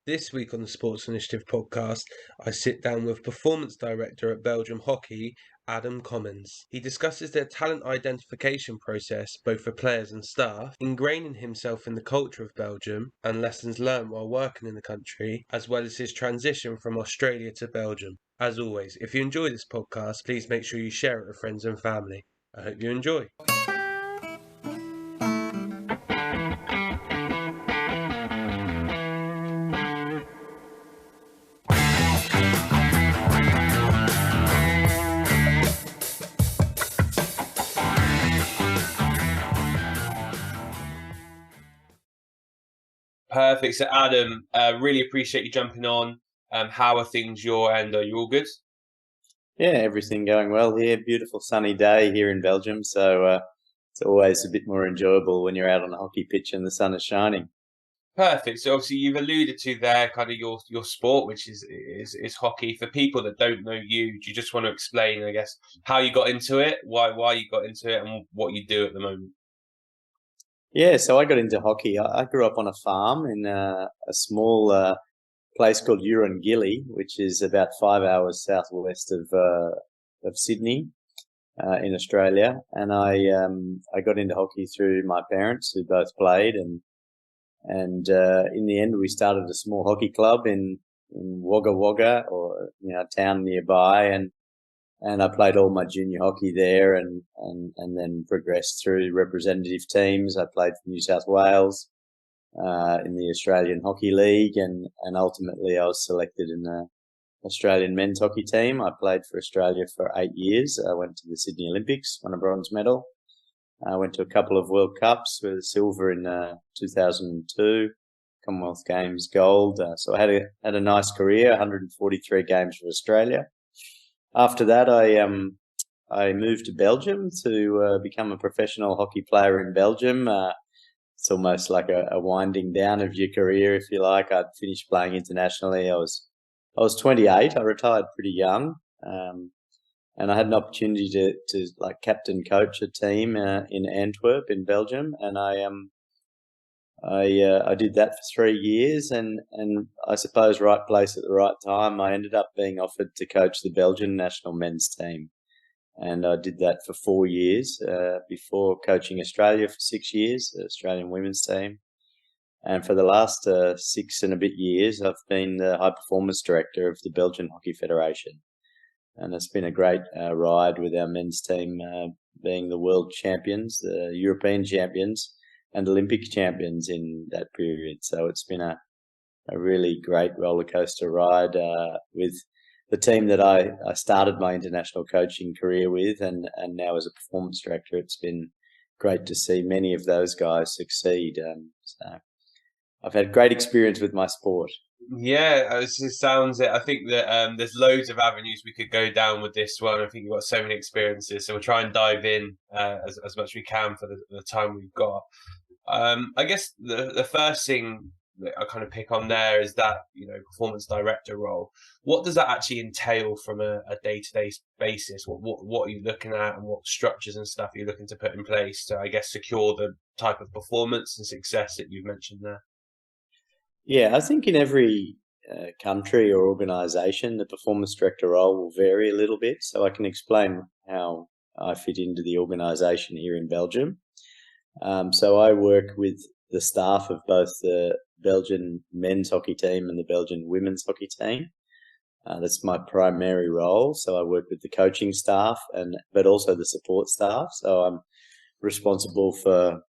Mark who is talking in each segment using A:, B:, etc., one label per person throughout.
A: This week on the Sports Initiative podcast, I sit down with Performance Director at Belgium Hockey, Adam Commens. He discusses their talent identification process, both for players and staff, ingraining himself in the culture of Belgium and lessons learned while working in the country, as well as his transition from Australia to Belgium. As always, if you enjoy this podcast, please make sure you share it with friends and family. I hope you enjoy. Perfect. So, Adam, really appreciate you jumping on. How are things your end? Are you all good?
B: Yeah, everything going well here. Beautiful sunny day here in Belgium, so it's always a bit more enjoyable when you're out on a hockey pitch and the sun is shining.
A: Perfect. So, obviously, you've alluded to there kind of your sport, which is hockey. For people that don't know you, do you just want to explain, I guess, how you got into it, why you got into it, and what you do at the moment?
B: Yeah, so I got into hockey. I grew up on a farm in a small place called Urungilly, which is about 5 hours southwest of Sydney in Australia. And I got into hockey through my parents, who both played, and in the end, we started a small hockey club in Wagga Wagga, or a town nearby, and I played all my junior hockey there, and then progressed through representative teams. I played for New South Wales in the Australian Hockey League, and ultimately I was selected in the Australian men's hockey team. I played for Australia for 8 years. I went to the Sydney Olympics, won a bronze medal. I went to a couple of World Cups with silver in 2002, Commonwealth Games gold. So I had a nice career, 143 games for Australia. After that, I moved to Belgium to become a professional hockey player in Belgium. It's almost like a winding down of your career, if you like. I'd finished playing internationally. I was 28. I retired pretty young. And I had an opportunity to like captain coach a team in Antwerp in Belgium, and I did that for 3 years, and I suppose right place at the right time. I ended up being offered to coach the Belgian national men's team, and I did that for 4 years before coaching Australia for 6 years, the Australian women's team. And for the last 6 and a bit years, I've been the high performance director of the Belgian Hockey Federation. And it's been a great ride with our men's team being the world champions, the European champions, and Olympic champions in that period. So it's been a really great roller coaster ride with the team that I started my international coaching career with, and now as a performance director, it's been great to see many of those guys succeed. So I've had great experience with my sport.
A: Yeah, it sounds it. I think that there's loads of avenues we could go down with this one. I think you've got so many experiences, so we'll try and dive in as much as we can for the time we've got. I guess the first thing that I kind of pick on there is that, performance director role. What does that actually entail from a day-to-day basis? What are you looking at, and what structures and stuff are you looking to put in place to, I guess, secure the type of performance and success that you've mentioned there?
B: Yeah, I think in every country or organisation, the performance director role will vary a little bit. So I can explain how I fit into the organisation here in Belgium. So I work with the staff of both the Belgian men's hockey team and the Belgian women's hockey team. That's my primary role. So I work with the coaching staff but also the support staff. So I'm responsible for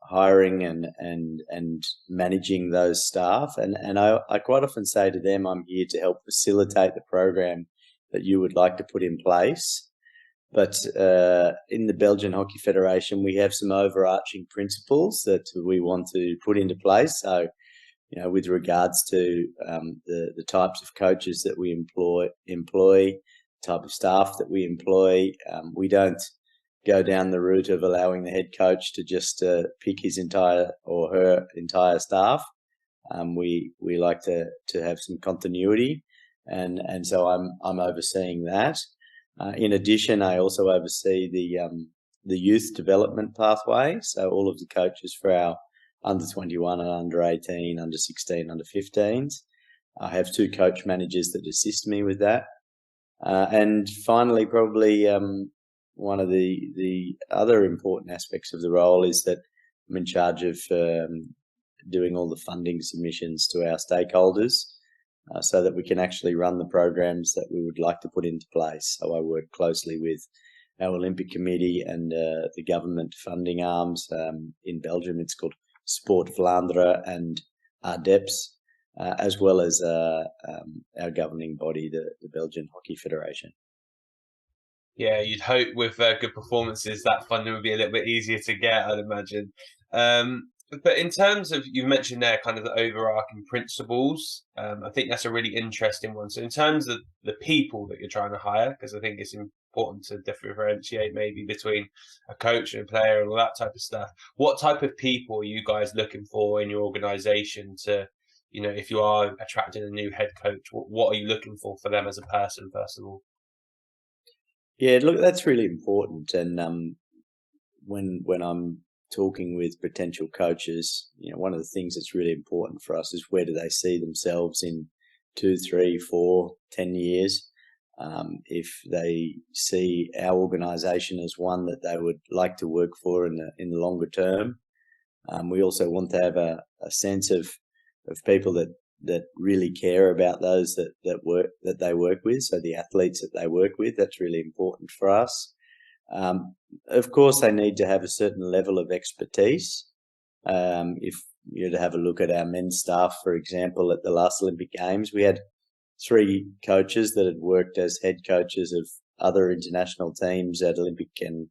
B: hiring and managing those staff. And I quite often say to them, I'm here to help facilitate the program that you would like to put in place. But in the Belgian Hockey Federation, we have some overarching principles that we want to put into place. So, with regards to the types of coaches that we employ, type of staff that we employ, we don't go down the route of allowing the head coach to just pick his entire or her entire staff. We like to have some continuity, and so I'm overseeing that. In addition, I also oversee the youth development pathway. So all of the coaches for our under 21 and under 18, under 16, under 15s. I have 2 coach managers that assist me with that. And finally, probably one of the other important aspects of the role is that I'm in charge of doing all the funding submissions to our stakeholders so that we can actually run the programs that we would like to put into place. So I work closely with our Olympic Committee and the government funding arms. In Belgium, it's called Sport Vlaanderen and ADEPS, as well as our governing body, the Belgian Hockey Federation.
A: Yeah, you'd hope with good performances that funding would be a little bit easier to get, I'd imagine. But in terms of, you mentioned there kind of the overarching principles, I think that's a really interesting one. So in terms of the people that you're trying to hire, because I think it's important to differentiate maybe between a coach and a player and all that type of stuff, what type of people are you guys looking for in your organization to, if you are attracting a new head coach, what are you looking for them as a person, first of all?
B: Yeah, look, that's really important. And when I'm talking with potential coaches, one of the things that's really important for us is where do they see themselves in 2, 3, 4, 10 years. If they see our organisation as one that they would like to work for in the longer term. We also want to have a sense of people that really care about those that they work with. So the athletes that they work with, that's really important for us. Of course, they need to have a certain level of expertise. If you're to have a look at our men's staff, for example, at the last Olympic Games, we had 3 coaches that had worked as head coaches of other international teams at Olympic and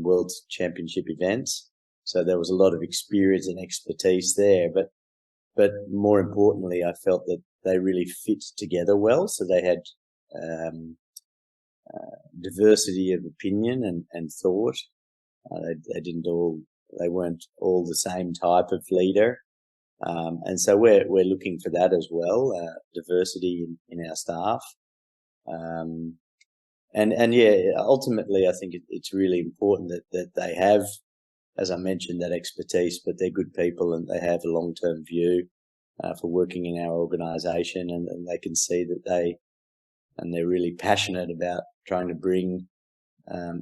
B: World Championship events. So there was a lot of experience and expertise there. But more importantly, I felt that they really fit together well. So they had diversity of opinion and thought. They weren't all the same type of leader. And so we're looking for that as well, diversity in our staff. And yeah, ultimately, I think it's really important that they have, as I mentioned, that expertise, but they're good people and they have a long-term view for working in our organisation, and they can see that they're really passionate about trying to bring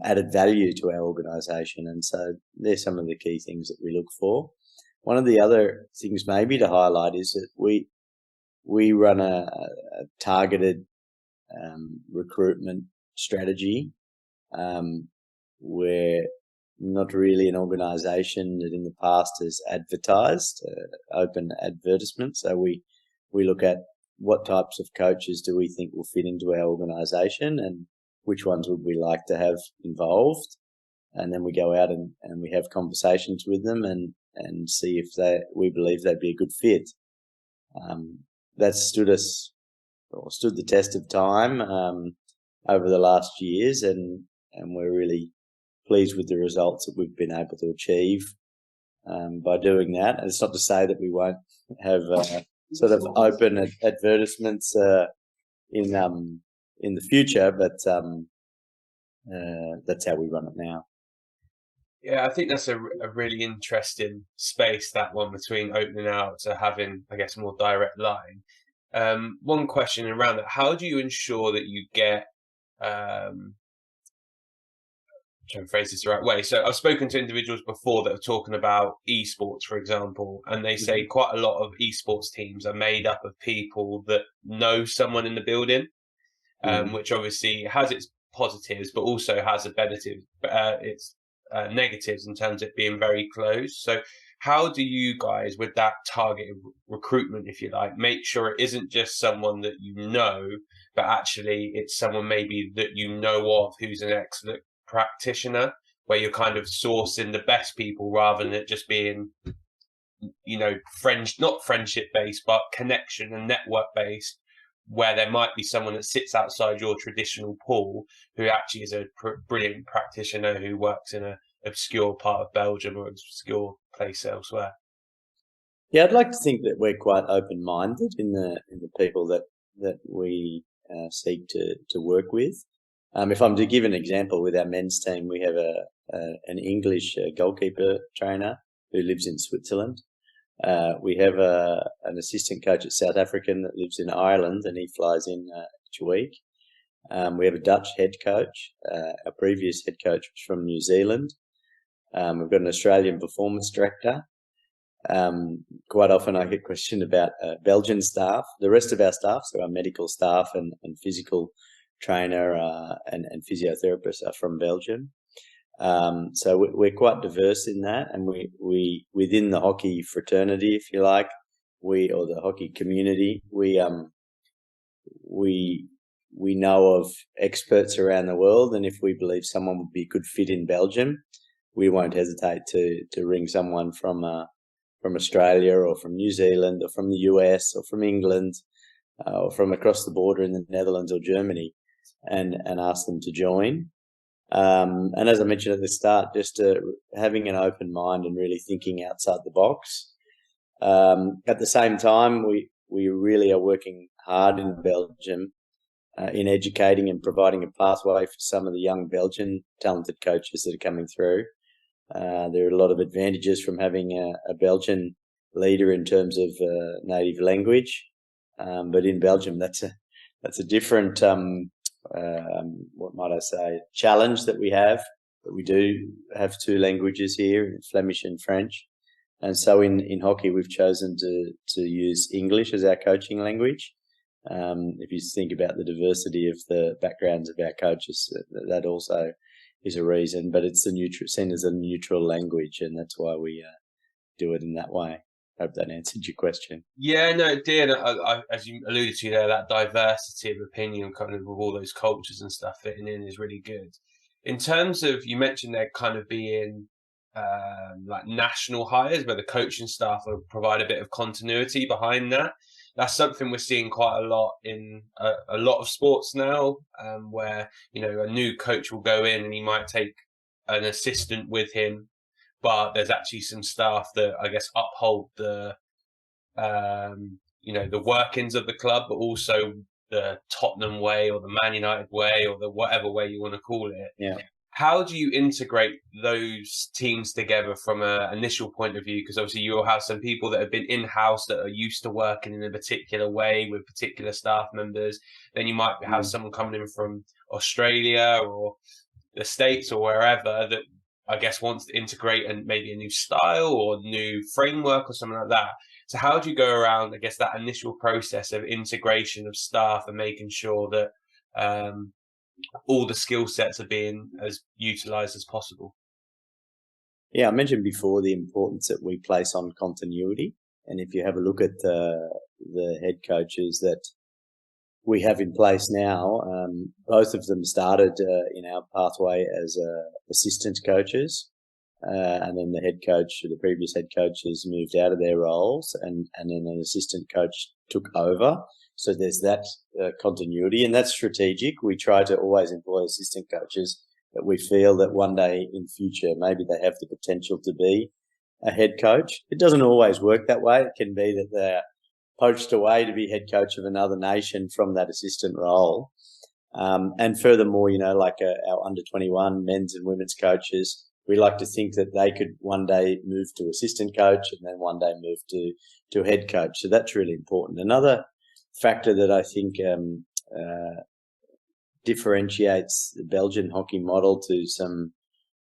B: added value to our organisation. And so they're some of the key things that we look for. One of the other things maybe to highlight is that we run a targeted recruitment strategy. We're not really an organisation that in the past has advertised, open advertisements. So we look at what types of coaches do we think will fit into our organisation and which ones would we like to have involved. And then we go out and we have conversations with them and see if we believe they'd be a good fit. That's stood the test of time over the last years, and we're really pleased with the results that we've been able to achieve by doing that. And it's not to say that we won't have sort of open advertisements in the future, but that's how we run it now.
A: Yeah, I think that's a really interesting space, that one, between opening out to having, I guess, more direct line. One question around that: how do you ensure that you get trying to phrase this the right way? So I've spoken to individuals before that are talking about esports, for example, and they say quite a lot of esports teams are made up of people that know someone in the building, which obviously has its positives, but also has its negatives in terms of it being very close. So how do you guys, with that targeted recruitment, if you like, make sure it isn't just someone that you know, but actually it's someone maybe that you know of who's an excellent practitioner, where you're kind of sourcing the best people rather than it just being, not friendship based, but connection and network based, where there might be someone that sits outside your traditional pool who actually is a brilliant practitioner who works in an obscure part of Belgium or obscure place elsewhere?
B: Yeah, I'd like to think that we're quite open-minded in the people that we seek to work with. If I'm to give an example, with our men's team, we have an English goalkeeper trainer who lives in Switzerland. We have an assistant coach at South African that lives in Ireland, and he flies in each week. We have a Dutch head coach. Our previous head coach was from New Zealand. We've got an Australian performance director. Quite often I get questioned about Belgian staff. The rest of our staff, so our medical staff and physical trainer and physiotherapist are from Belgium. So we're quite diverse in that, and we within the hockey fraternity, if you like, or the hockey community, we know of experts around the world, and if we believe someone would be a good fit in Belgium, we won't hesitate to ring someone from Australia or from New Zealand or from the US or from England or from across the border in the Netherlands or Germany and ask them to join. And as I mentioned at the start, just having an open mind and really thinking outside the box. At the same time, we really are working hard in Belgium in educating and providing a pathway for some of the young Belgian talented coaches that are coming through. There are a lot of advantages from having a Belgian leader in terms of native language, but in Belgium, that's a different what might I say, challenge that we have. But we do have two languages here, Flemish and French. And so in hockey, we've chosen to use English as our coaching language. If you think about the diversity of the backgrounds of our coaches, that also is a reason. But it's seen as a neutral language, and that's why we do it in that way. Hope that answered your question.
A: Yeah, no, it did. As you alluded to there, that diversity of opinion, kind of with all those cultures and stuff fitting in, is really good. In terms of, you mentioned there kind of being like national hires where the coaching staff will provide a bit of continuity behind that. That's something we're seeing quite a lot in a lot of sports now, where, you know, a new coach will go in and he might take an assistant with him, but there's actually some staff that I guess uphold the you know, the workings of the club, but also the Tottenham way or the Man United way or the whatever way you want to call it.
B: Yeah.
A: How do you integrate those teams together from an initial point of view? Because obviously you'll have some people that have been in-house that are used to working in a particular way with particular staff members. Then you might have someone coming in from Australia or the States or wherever that I guess wants to integrate and maybe a new style or new framework or something like that. So how do you go around, I guess, that initial process of integration of staff and making sure that all the skill sets are being as utilised as possible?
B: Yeah, I mentioned before the importance that we place on continuity. And if you have a look at the head coaches that we have in place now, both of them started in our pathway as assistant coaches. And then the previous head coaches moved out of their roles and then an assistant coach took over. So there's that continuity, and that's strategic. We try to always employ assistant coaches that we feel that one day in future, maybe they have the potential to be a head coach. It doesn't always work that way. It can be that they're poached away to be head coach of another nation from that assistant role. And furthermore, you know, like our under 21 men's and women's coaches, we like to think that they could one day move to assistant coach and then one day move to head coach. So that's really important. Another factor that I think differentiates the Belgian hockey model to some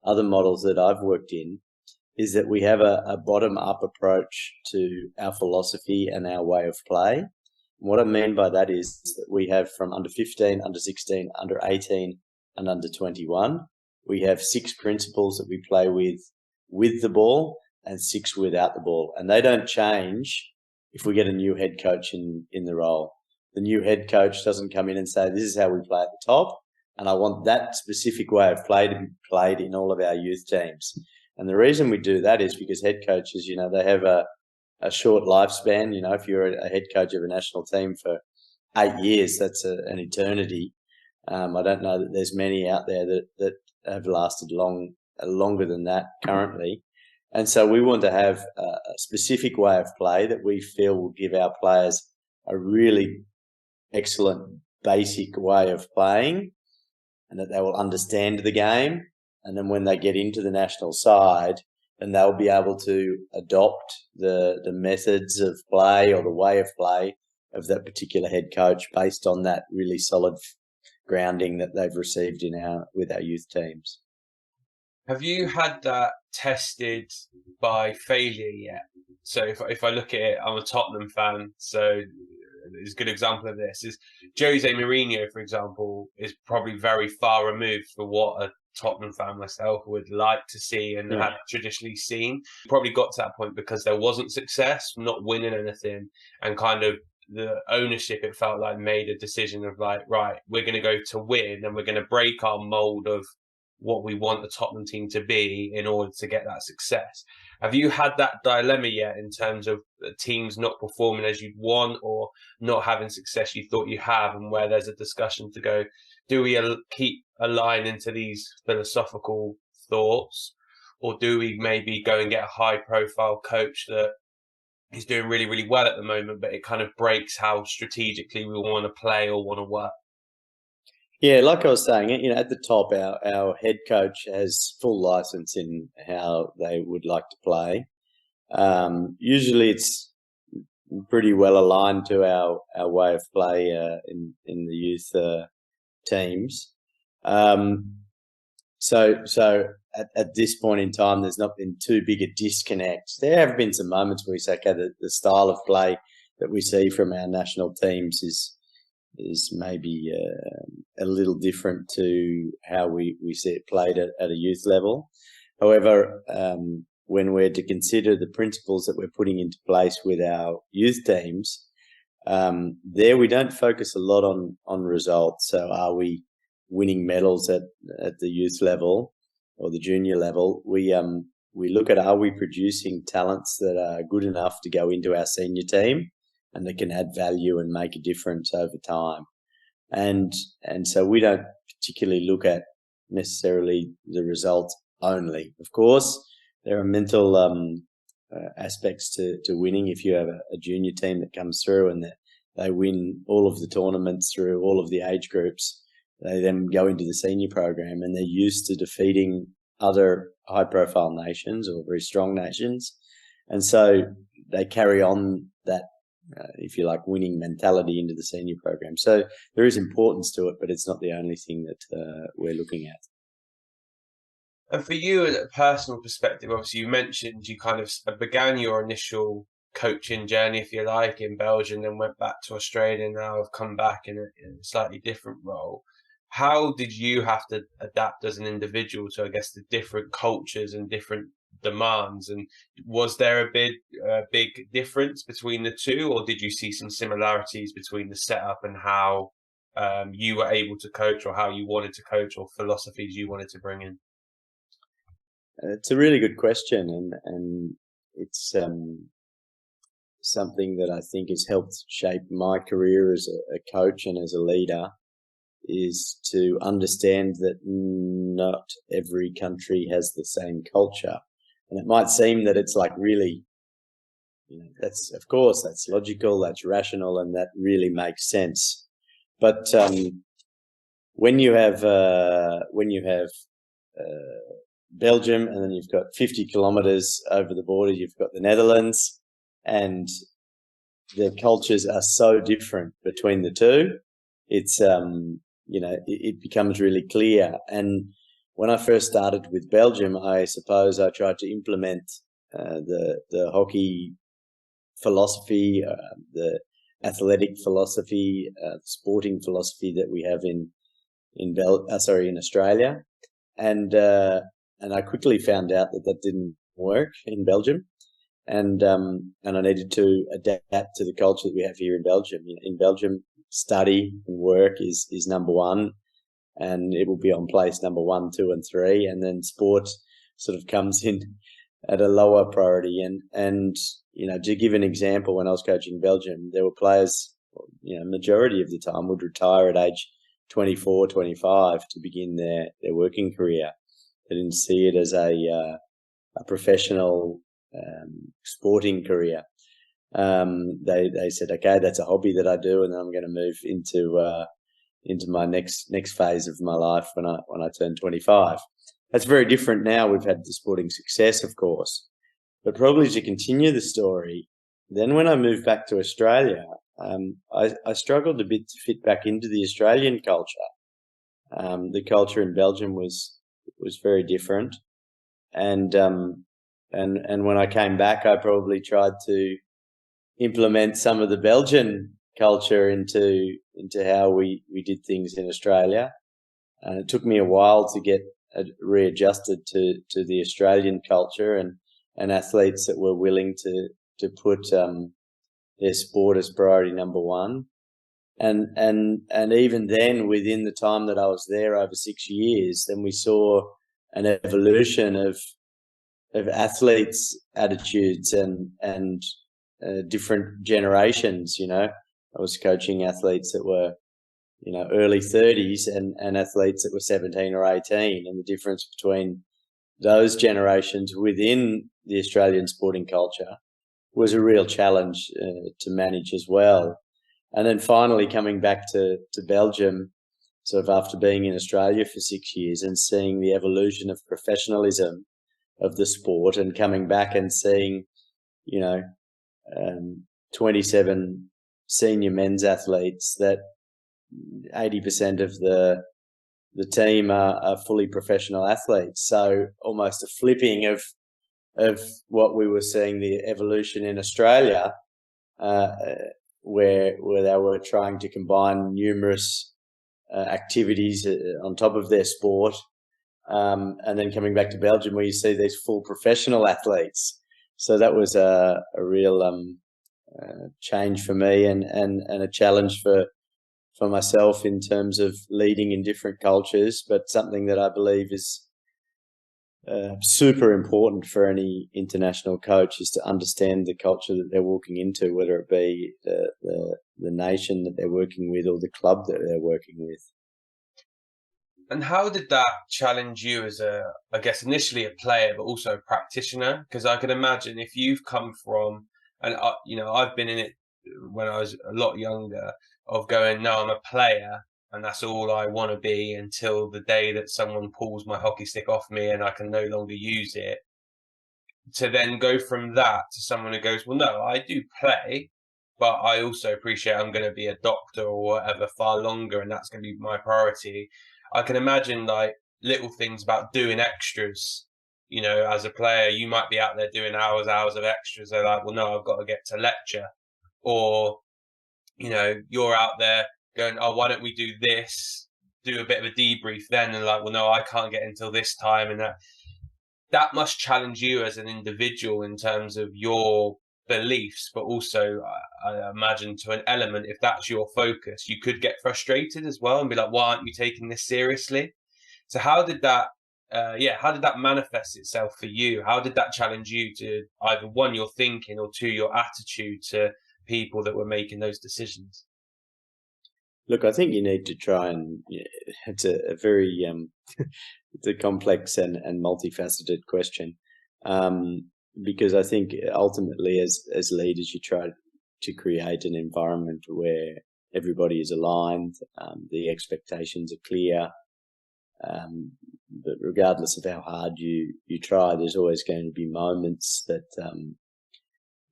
B: other models that I've worked in is that we have a bottom-up approach to our philosophy and our way of play. And what I mean by that is that we have from under 15, under 16, under 18, and under 21, we have 6 principles that we play with the ball and 6 without the ball. And they don't change if we get a new head coach in the role. The new head coach doesn't come in and say, this is how we play at the top, and I want that specific way of play to be played in all of our youth teams. And the reason we do that is because head coaches, you know, they have a short lifespan. You know, if you're a head coach of a national team for 8 years, that's an eternity. I don't know that there's many out there that have lasted longer than that currently. And so we want to have a specific way of play that we feel will give our players a really excellent basic way of playing and that they will understand the game. And then when they get into the national side, and they'll be able to adopt the methods of play or the way of play of that particular head coach based on that really solid grounding that they've received with our youth teams.
A: Have you had that tested by failure yet? So if I look at it, I'm a Tottenham fan, so a good example of this is Jose Mourinho, for example, is probably very far removed for what a Tottenham fan myself would like to see and had traditionally seen. Probably got to that point because there wasn't success, not winning anything, and kind of the ownership, it felt like, made a decision of like, right, we're going to go to win and we're going to break our mold of what we want the Tottenham team to be in order to get that success. Have you had that dilemma yet in terms of teams not performing as you'd want or not having success you thought you have, and where there's a discussion to go, do we keep a line into these philosophical thoughts, or do we maybe go and get a high profile coach that is doing really, really well at the moment, but it kind of breaks how strategically we want to play or want to work?
B: Yeah, like I was saying, at the top, our head coach has full license in how they would like to play. Usually it's pretty well aligned to our way of play in the youth teams. So at this point in time, there's not been too big a disconnect. There have been some moments where we say, okay, the style of play that we see from our national teams is maybe a little different to how we see it played at a youth level. However, when we're to consider the principles that we're putting into place with our youth teams, there we don't focus a lot on results. So are we winning medals at the youth level or the junior level? We look at, are we producing talents that are good enough to go into our senior team and that can add value and make a difference over time. And so we don't particularly look at necessarily the results only. Of course, there are mental aspects to winning. If you have a junior team that comes through and that they win all of the tournaments through all of the age groups, they then go into the senior program and they're used to defeating other high-profile nations or very strong nations. And so they carry on that, if you like, winning mentality into the senior program. So there is importance to it, but it's not the only thing that we're looking at.
A: And for you, at a personal perspective, obviously you mentioned you kind of began your initial coaching journey, if you like, in Belgium, then went back to Australia, and now have come back in a slightly different role. How did you have to adapt as an individual to, I guess, the different cultures and different demands? And was there a big difference between the two, or did you see some similarities between the setup and how you were able to coach, or how you wanted to coach, or philosophies you wanted to bring in?
B: It's a really good question, and it's something that I think has helped shape my career as a coach and as a leader, is to understand that not every country has the same culture. And it might seem that it's like really, that's, of course, that's logical, that's rational, and that really makes sense. But when you have Belgium, and then you've got 50 kilometers over the border, you've got the Netherlands, and the cultures are so different between the two. It's it becomes really clear. And when I first started with Belgium, I suppose I tried to implement the hockey philosophy, the athletic philosophy, sporting philosophy that we have in Australia, and I quickly found out that didn't work in Belgium, and I needed to adapt to the culture that we have here in Belgium. In Belgium, study and work is number one, and it will be on place number 1, 2, and 3, and then sport sort of comes in at a lower priority. And to give an example, when I was coaching Belgium, there were players, majority of the time would retire at age 24, 25 to begin their working career. They didn't see it as a professional sporting career. They said, okay, that's a hobby that I do, and then I'm going to move into my next phase of my life when I turn 25. That's very different now. We've had the sporting success, of course, but probably to continue the story. Then when I moved back to Australia, I struggled a bit to fit back into the Australian culture. The culture in Belgium was very different, and when I came back, I probably tried to implement some of the Belgian culture into how we did things in Australia. And it took me a while to get readjusted to the Australian culture and athletes that were willing to put their sport as priority number one. And even then, within the time that I was there, over 6 years, then we saw an evolution of athletes' attitudes and different generations. I was coaching athletes that were early 30s and athletes that were 17 or 18, and the difference between those generations within the Australian sporting culture was a real challenge to manage as well. And then finally coming back to Belgium, sort of after being in Australia for 6 years and seeing the evolution of professionalism of the sport, and coming back and seeing, 27 senior men's athletes that 80% of the team are fully professional athletes. So almost a flipping of what we were seeing, the evolution in Australia, where they were trying to combine numerous activities on top of their sport, and then coming back to Belgium, where you see these full professional athletes. So that was a real change for me and a challenge for myself in terms of leading in different cultures, but something that I believe is super important for any international coach, is to understand the culture that they're walking into, whether it be the nation that they're working with or the club that they're working with.
A: And how did that challenge you as I guess initially a player, but also a practitioner? Because I can imagine if you've come from, and I've been in it when I was a lot younger, of going, no, I'm a player, and that's all I want to be until the day that someone pulls my hockey stick off me and I can no longer use it. To then go from that to someone who goes, well, no, I do play, but I also appreciate I'm going to be a doctor or whatever far longer, and that's going to be my priority. I can imagine like little things about doing extras. As a player, you might be out there doing hours of extras. They're like, well, no, I've got to get to lecture. Or, you're out there going, oh, why don't we do this? Do a bit of a debrief then. And like, well, no, I can't get until this time. And that must challenge you as an individual in terms of your beliefs, but also I imagine to an element, if that's your focus, you could get frustrated as well and be like, why aren't you taking this seriously? So how did that manifest itself for you? How did that challenge you to either one, your thinking, or two, your attitude to people that were making those decisions?
B: Look, I think you need to try and it's a very it's a complex and multifaceted question, because I think ultimately as leaders you try to create an environment where everybody is aligned, the expectations are clear, but regardless of how hard you try, there's always going to be moments that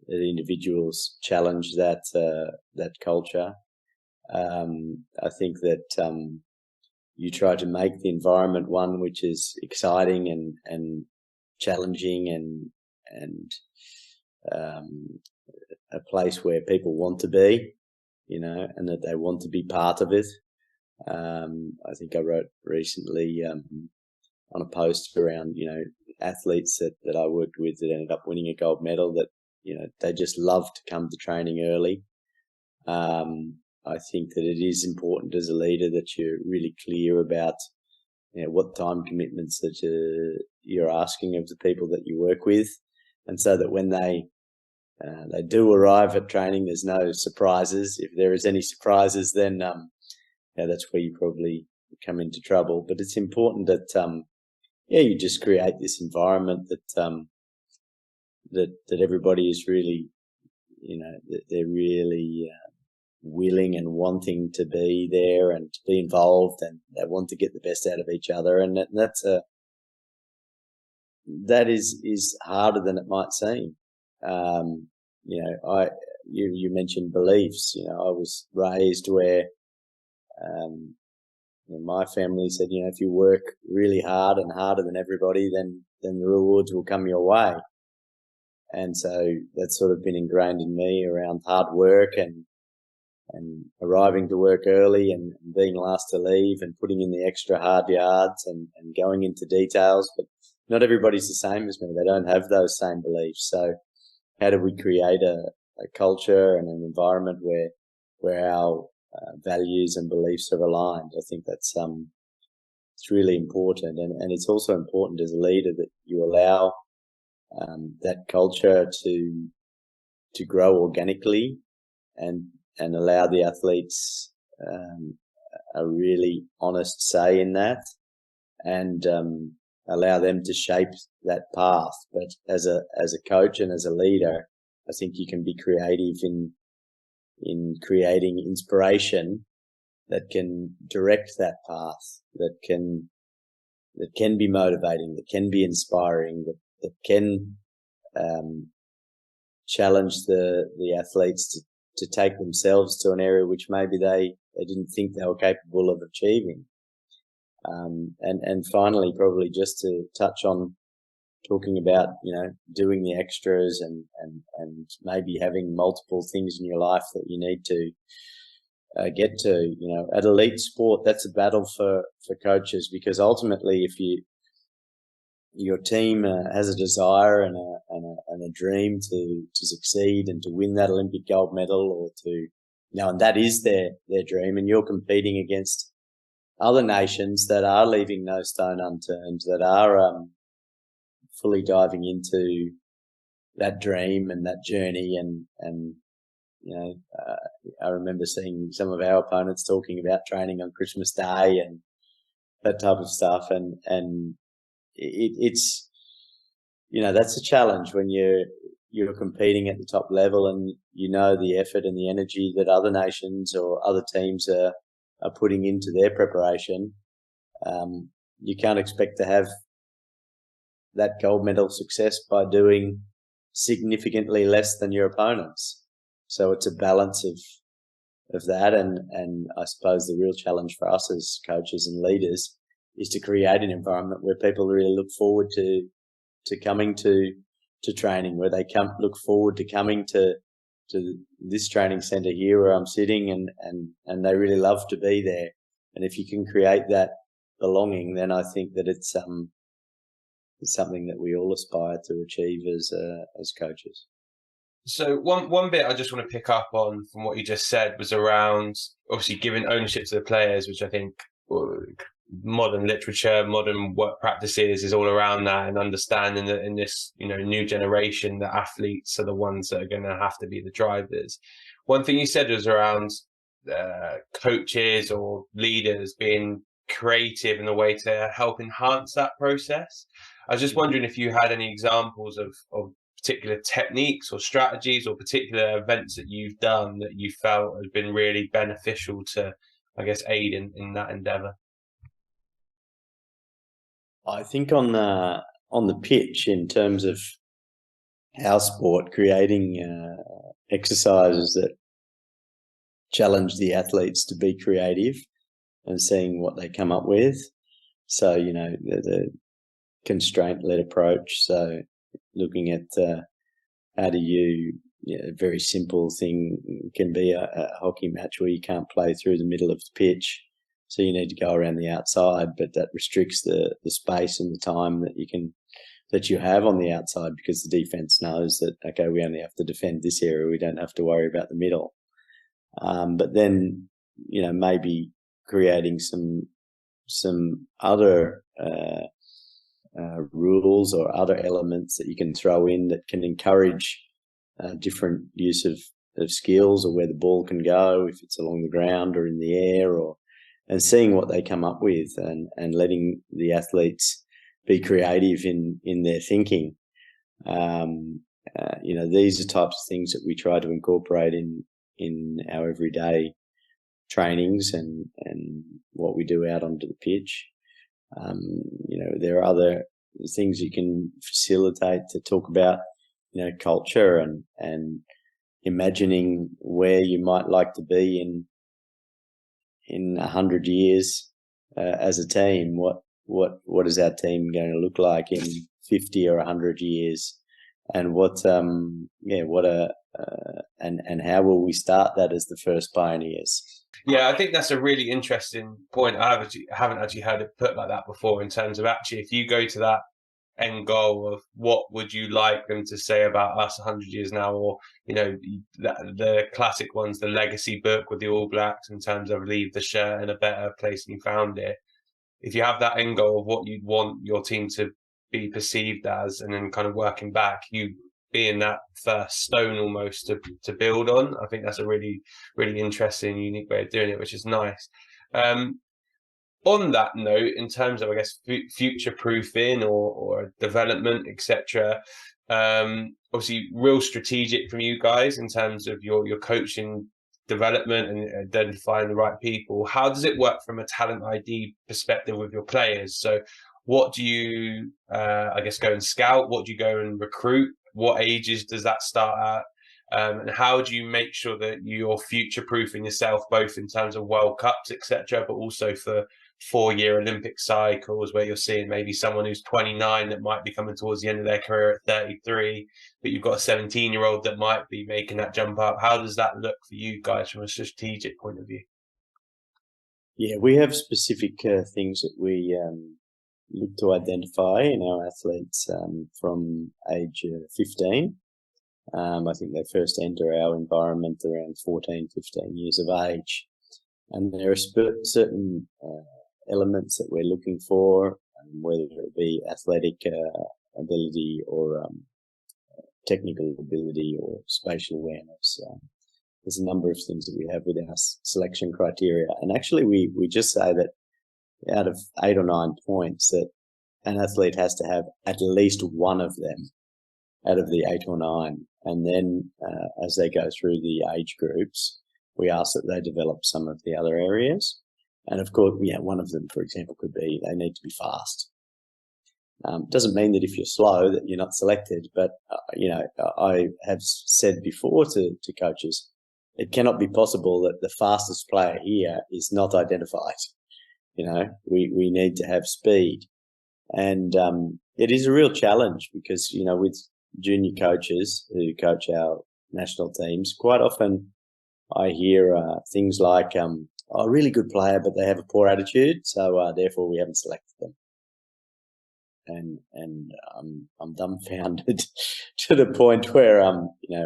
B: individuals challenge that culture. I think that you try to make the environment one which is exciting and challenging and a place where people want to be, and that they want to be part of it. I think I wrote recently on a post around, athletes that I worked with that ended up winning a gold medal, that, they just love to come to training early. I think that it is important as a leader that you're really clear about what time commitments that you're asking of the people that you work with, and so that when they do arrive at training, there's no surprises. If there is any surprises, then that's where you probably come into trouble. But it's important that you just create this environment that that everybody is really, that they're really willing and wanting to be there and to be involved, and they want to get the best out of each other. And that's that is harder than it might seem. You mentioned beliefs. I was raised where my family said, if you work really hard and harder than everybody, then the rewards will come your way. And so that's sort of been ingrained in me around hard work and arriving to work early and being last to leave and putting in the extra hard yards and going into details. But not everybody's the same as me. They don't have those same beliefs. So how do we create a culture and an environment where our values and beliefs are aligned? I think that's it's really important, and it's also important as a leader that you allow that culture to grow organically and allow the athletes a really honest say in that, and allow them to shape that path. But as a coach and as a leader, I think you can be creative in creating inspiration that can direct that path, that can be motivating, that can be inspiring, that can challenge the athletes to take themselves to an area which maybe they didn't think they were capable of achieving. And finally, probably just to touch on talking about, doing the extras and maybe having multiple things in your life that you need to get to. At elite sport, that's a battle for coaches, because ultimately, if your team has a desire and a dream to succeed and to win that Olympic gold medal, or to, and that is their dream, and you're competing against other nations that are leaving no stone unturned, that are fully diving into that dream and that journey, and I remember seeing some of our opponents talking about training on Christmas Day and that type of stuff, and it's that's a challenge when you're competing at the top level, and the effort and the energy that other nations or other teams are putting into their preparation. You can't expect to have that gold medal success by doing significantly less than your opponents. So it's a balance of that, and I suppose the real challenge for us as coaches and leaders is to create an environment where people really look forward to coming to training, where they look forward to coming to this training centre here where I'm sitting, and they really love to be there. And if you can create that belonging, then I think that it's something that we all aspire to achieve as coaches.
A: So one bit I just want to pick up on from what you just said was around obviously giving ownership to the players, which I think modern literature, modern work practices is all around that, and understanding that in this new generation, the athletes are the ones that are going to have to be the drivers. One thing you said was around coaches or leaders being creative in a way to help enhance that process. I was just wondering if you had any examples of particular techniques or strategies or particular events that you've done that you felt have been really beneficial to, I guess, aid in that endeavour.
B: I think on the pitch, in terms of our sport, creating exercises that challenge the athletes to be creative and seeing what they come up with. So, the constraint-led approach. So looking at how do you, a very simple thing can be a hockey match where you can't play through the middle of the pitch. So you need to go around the outside, but that restricts the space and the time that you have on the outside, because the defense knows that, okay, we only have to defend this area. We don't have to worry about the middle. But then, maybe creating some other rules or other elements that you can throw in that can encourage different use of skills, or where the ball can go, if it's along the ground or in the air, and seeing what they come up with, and letting the athletes be creative in their thinking. These are types of things that we try to incorporate in our everyday trainings and what we do out onto the pitch. There are other things you can facilitate to talk about, culture and imagining where you might like to be in 100 years as a team. What is our team going to look like in 50 or 100 years? And and how will we start that as the first pioneers?
A: Yeah, I think that's a really interesting point. I haven't actually heard it put like that before, in terms of actually, if you go to that end goal of what would you like them to say about us 100 years now, or the classic ones, the legacy book with the All Blacks, in terms of leave the shirt in a better place than you found it. If you have that end goal of what you'd want your team to be perceived as, and then kind of working back, you being that first stone almost to build on, I think that's a really, really interesting, unique way of doing it, which is nice. On that note, in terms of, I guess, future proofing or development, etc., obviously real strategic from you guys in terms of your coaching development and identifying the right people. How does it work from a talent ID perspective with your players? So what do you, I guess, go and scout? What do you go and recruit? What ages does that start at? And how do you make sure that you're future-proofing yourself, both in terms of World Cups, etc., but also for 4-year Olympic cycles, where you're seeing maybe someone who's 29 that might be coming towards the end of their career at 33, but you've got a 17-year-old that might be making that jump up. How does that look for you guys from a strategic point of view?
B: Yeah, we have specific things that we look to identify in our athletes from age 15. I think they first enter our environment around 14, 15 years of age. And there are certain elements that we're looking for, whether it be athletic ability or technical ability or spatial awareness. There's a number of things that we have with our selection criteria. And actually, we just say that out of 8 or 9 points, that an athlete has to have at least one of them out of the 8 or 9. And then as they go through the age groups, we ask that they develop some of the other areas. And of course, one of them, for example, could be they need to be fast. Doesn't mean that if you're slow that you're not selected, but I have said before to coaches, it cannot be possible that the fastest player here is not identified. We need to have speed, and it is a real challenge because with junior coaches who coach our national teams, quite often I hear things like, a really good player, but they have a poor attitude, so therefore we haven't selected them. And I'm dumbfounded to the point where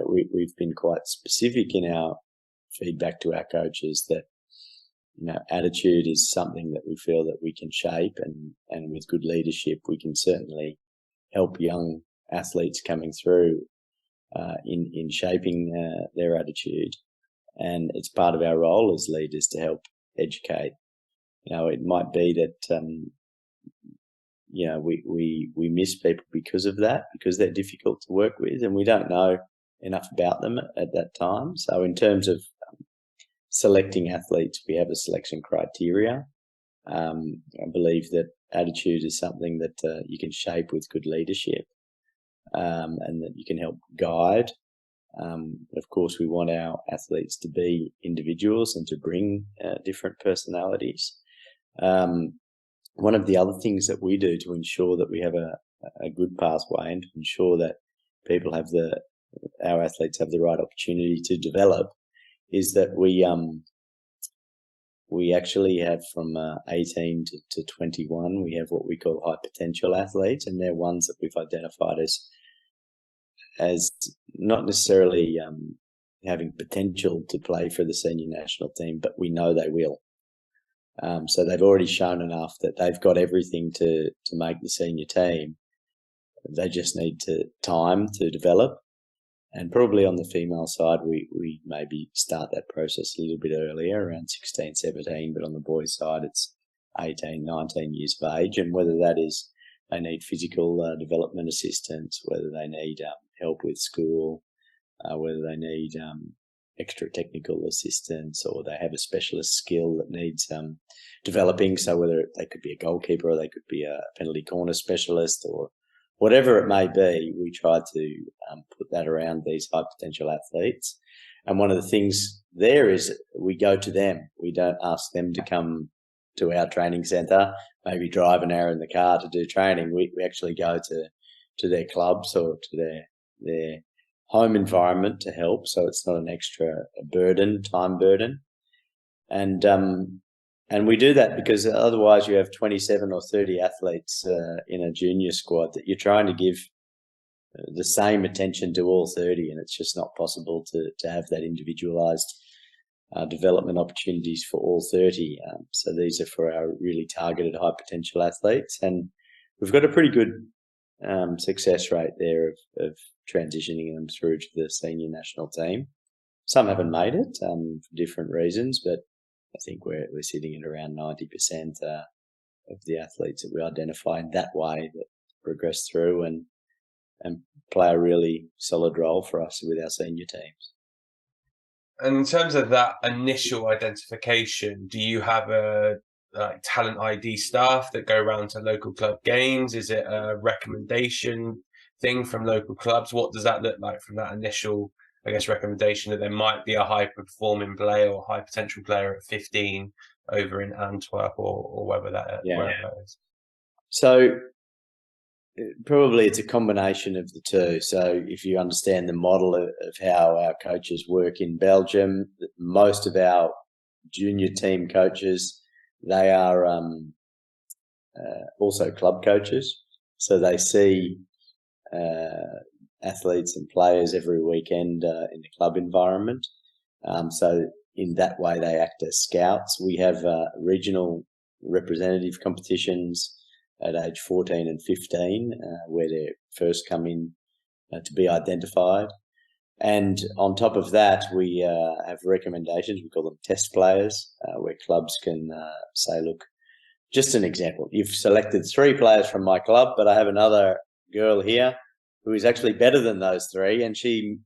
B: we've been quite specific in our feedback to our coaches that attitude is something that we feel that we can shape, and with good leadership we can certainly help young athletes coming through in shaping their attitude. And it's part of our role as leaders to help educate. It might be that we miss people because of that, because they're difficult to work with and we don't know enough about them at that time. So in terms of selecting athletes, we have a selection criteria. I believe that attitude is something that you can shape with good leadership, and that you can help guide. Of course, we want our athletes to be individuals and to bring different personalities. One of the other things that we do to ensure that we have a good pathway and to ensure that people have our athletes have the right opportunity to develop is that we actually have from 18 to 21, we have what we call high potential athletes, and they're ones that we've identified as not necessarily having potential to play for the senior national team, but we know they will. So they've already shown enough that they've got everything to make the senior team. They just need time to develop. And probably on the female side, we maybe start that process a little bit earlier, around 16, 17, but on the boys' side, it's 18, 19 years of age. And whether that is they need physical development assistance, whether they need help with school, whether they need extra technical assistance, or they have a specialist skill that needs developing. So whether they could be a goalkeeper, or they could be a penalty corner specialist, or whatever it may be, we try to put that around these high potential athletes. And one of the things there is we go to them. We don't ask them to come to our training centre, maybe drive an hour in the car to do training. We actually go to their clubs or to their home environment to help, so it's not an extra time burden. And we do that because otherwise you have 27 or 30 athletes in a junior squad that you're trying to give the same attention to all 30, and it's just not possible to have that individualised development opportunities for all 30. So these are for our really targeted high potential athletes, and we've got a pretty good success rate there of transitioning them through to the senior national team. Some haven't made it for different reasons, but I think we're sitting at around 90% of the athletes that we identify in that way that progress through and play a really solid role for us with our senior teams.
A: And in terms of that initial identification, do you have a talent ID staff that go around to local club games? Is it a recommendation thing from local clubs? What does that look like from that initial, I guess, recommendation that there might be a high performing player or high potential player at 15 over in Antwerp or wherever that is?
B: So probably it's a combination of the two. So if you understand the model of how our coaches work in Belgium, most of our junior team coaches, they are also club coaches. So they see athletes and players every weekend in the club environment. So in that way, they act as scouts. We have regional representative competitions at age 14 and 15, where they first come in to be identified. And on top of that, we have recommendations. We call them test players, where clubs can say, look, just an example, you've selected 3 players from my club, but I have another girl here who is actually better than those 3, and she,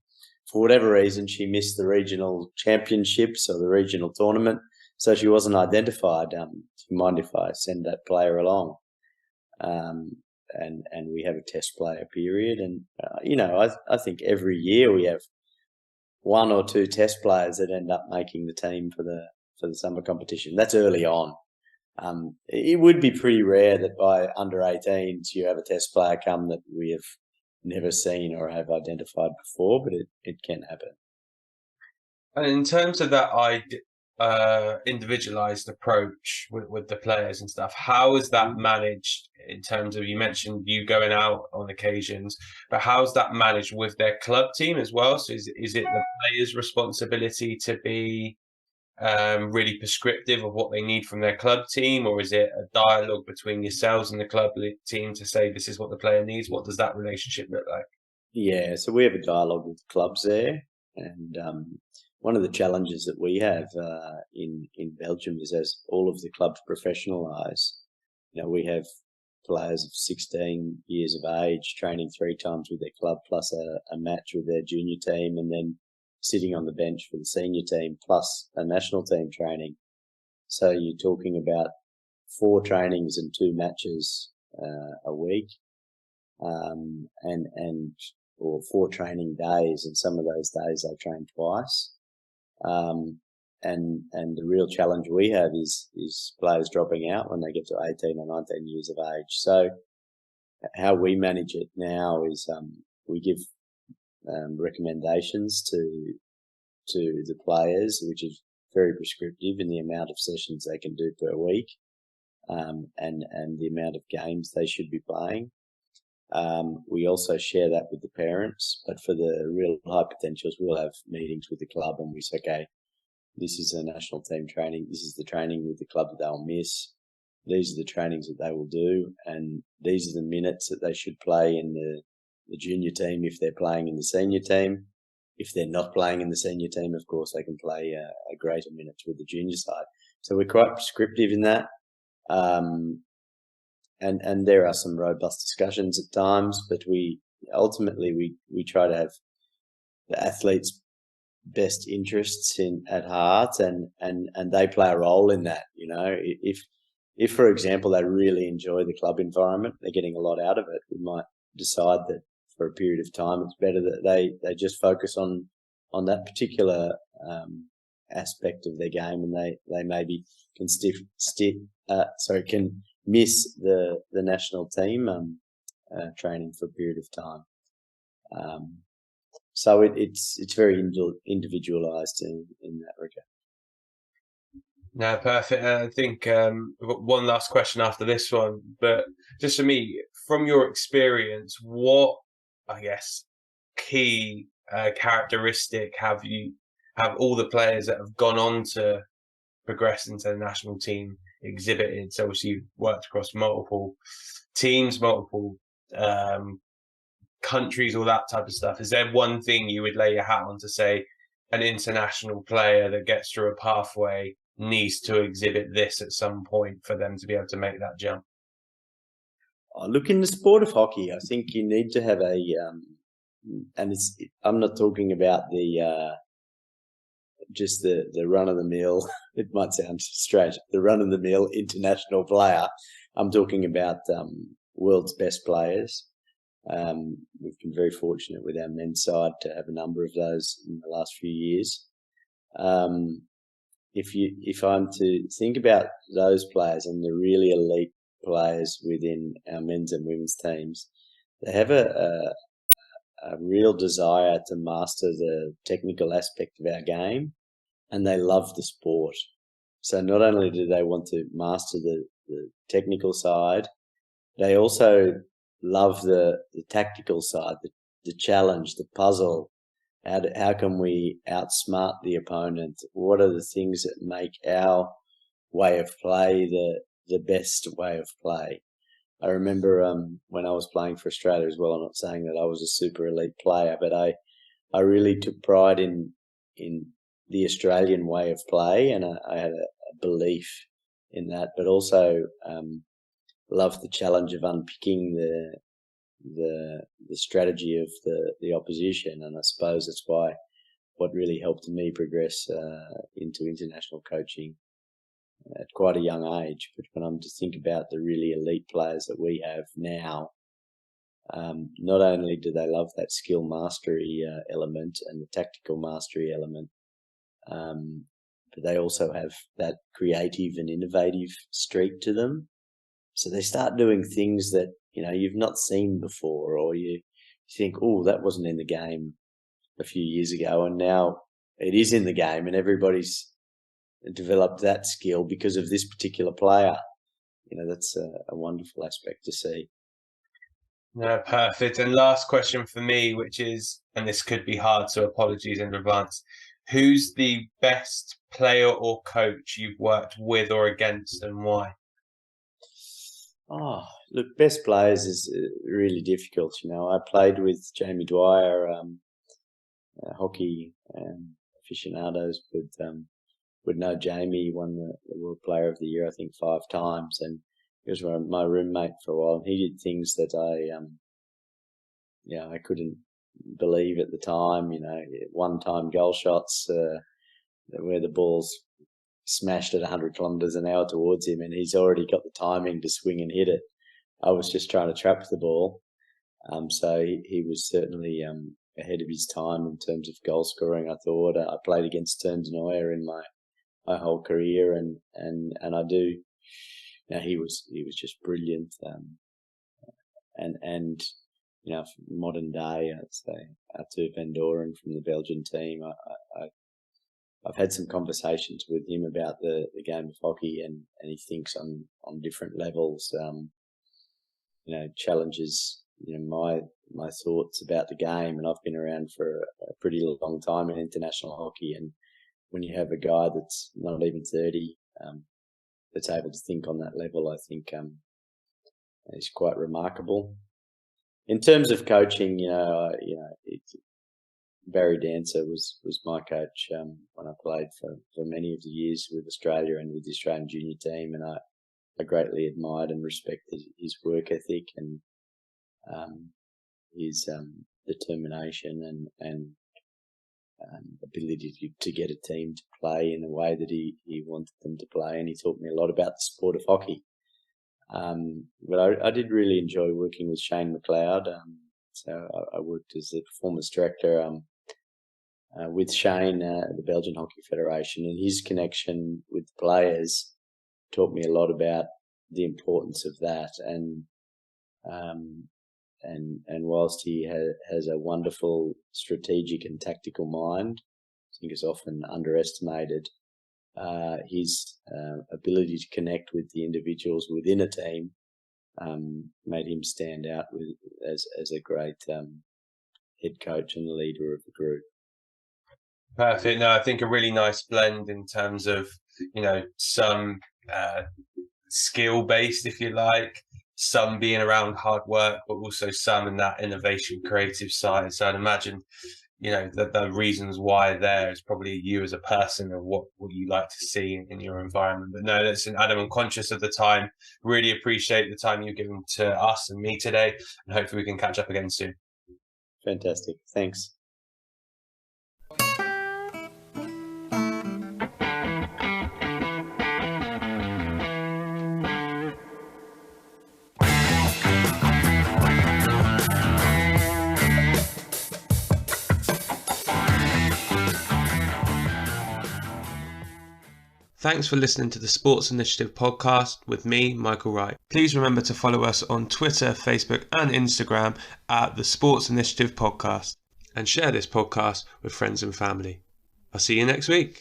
B: for whatever reason, she missed the regional championships or the regional tournament, so she wasn't identified. Do you mind if I send that player along? And we have a test player period, and I think every year we have 1 or 2 test players that end up making the team for the summer competition. That's early on. It would be pretty rare that by under 18s you have a test player come that we have never seen or have identified before, but it can happen.
A: And in terms of that individualized approach with the players and stuff, how is that managed in terms of, you mentioned you going out on occasions, but how's that managed with their club team as well? So is it the players' responsibility to be really prescriptive of what they need from their club team, or is it a dialogue between yourselves and the club team to say this is what the player needs? What does that relationship look like?
B: Yeah, so we have a dialogue with the clubs there, and one of the challenges that we have in Belgium is, as all of the clubs professionalise, we have players of 16 years of age training 3 times with their club, plus a match with their junior team, and then sitting on the bench for the senior team, plus a national team training. So you're talking about 4 trainings and 2 matches a week, or 4 training days, and some of those days they train twice. And the real challenge we have is players dropping out when they get to 18 or 19 years of age. So how we manage it now is we give recommendations to the players, which is very prescriptive in the amount of sessions they can do per week, and the amount of games they should be playing. We also share that with the parents, but for the real high potentials, we'll have meetings with the club and we say, okay, this is a national team training. This is the training with the club that they'll miss. These are the trainings that they will do, and these are the minutes that they should play in the junior team if they're playing in the senior team. If they're not playing in the senior team, of course, they can play a greater minutes with the junior side. So we're quite prescriptive in that. And there are some robust discussions at times, but we ultimately try to have the athletes best interests at heart, and they play a role in that. If for example they really enjoy the club environment, they're getting a lot out of it, we might decide that for a period of time it's better that they just focus on that particular aspect of their game, and they maybe can can miss the national team training for a period of time. So it's very individualized in that regard.
A: No, perfect. I think we've got one last question after this one, but just for me, from your experience, what, I guess, key characteristic have all the players that have gone on to progress into the national team exhibited? So obviously you've worked across multiple teams, multiple countries, all that type of stuff. Is there one thing you would lay your hat on to say an international player that gets through a pathway needs to exhibit this at some point for them to be able to make that jump?
B: Look, in the sport of hockey, I think you need to have and I'm not talking about just the run of the mill. It might sound strange, the run of the mill international player. I'm talking about world's best players. We've been very fortunate with our men's side to have a number of those in the last few years. If I'm to think about those players and the really elite players within our men's and women's teams, they have a real desire to master the technical aspect of our game, and they love the sport. So not only do they want to master the technical side, they also love the tactical side, the challenge, the puzzle. How can we outsmart the opponent? What are the things that make our way of play the best way of play? I remember when I was playing for Australia as well, I'm not saying that I was a super elite player, but I really took pride in the Australian way of play, and I had a belief in that, but also loved the challenge of unpicking the strategy of the opposition, and I suppose that's what really helped me progress into international coaching at quite a young age. But when I'm to think about the really elite players that we have now, not only do they love that skill mastery element and the tactical mastery element, but they also have that creative and innovative streak to them. So they start doing things that you've not seen before, or you think, oh, that wasn't in the game a few years ago, and now it is in the game, and everybody's developed that skill because of this particular player. That's a wonderful aspect to see.
A: No, perfect. And last question for me, which is, and this could be hard, so apologies in advance. Who's the best player or coach you've worked with or against, and why?
B: Oh, look, best players is really difficult. I played with Jamie Dwyer, hockey aficionados would know Jamie. Won the World Player of the Year, I think, 5 times, and he was my roommate for a while. And he did things that I couldn't believe at the time. One-time goal shots where the ball's smashed at 100 kilometres an hour towards him, and he's already got the timing to swing and hit it. I was just trying to trap the ball. So he was certainly ahead of his time in terms of goal scoring. I thought I played against Turns Neuer in my whole career, and I do. He was just brilliant, and modern day, I'd say Arthur Van Doren from the Belgian team. I've had some conversations with him about the game of hockey, and he thinks on different levels. Challenges my thoughts about the game, and I've been around for a pretty long time in international hockey, and when you have a guy that's not even 30 that's able to think on that level, I think is quite remarkable. In terms of coaching, Barry Dancer was my coach when I played for many of the years with Australia and with the Australian junior team, and I greatly admired and respected his work ethic and his determination, and ability to get a team to play in the way that he wanted them to play, and he taught me a lot about the sport of hockey. But I did really enjoy working with Shane McLeod. So I worked as the performance director with Shane at the Belgian Hockey Federation, and his connection with players taught me a lot about the importance of that. And whilst he has a wonderful strategic and tactical mind, I think is often underestimated, his ability to connect with the individuals within a team made him stand out as a great head coach and leader of the group.
A: Perfect. No, I think a really nice blend in terms of, some skill based, if you like, some being around hard work, but also some in that innovation creative side. So I'd imagine, the reasons why there is probably you as a person and what you like to see in your environment. But no, listen, Adam, I'm conscious of the time. Really appreciate the time you've given to us and me today, and hopefully we can catch up again soon.
B: Fantastic. Thanks.
A: Thanks for listening to the Sports Initiative podcast with me, Michael Wright. Please remember to follow us on Twitter, Facebook and Instagram at the Sports Initiative Podcast, and share this podcast with friends and family. I'll see you next week.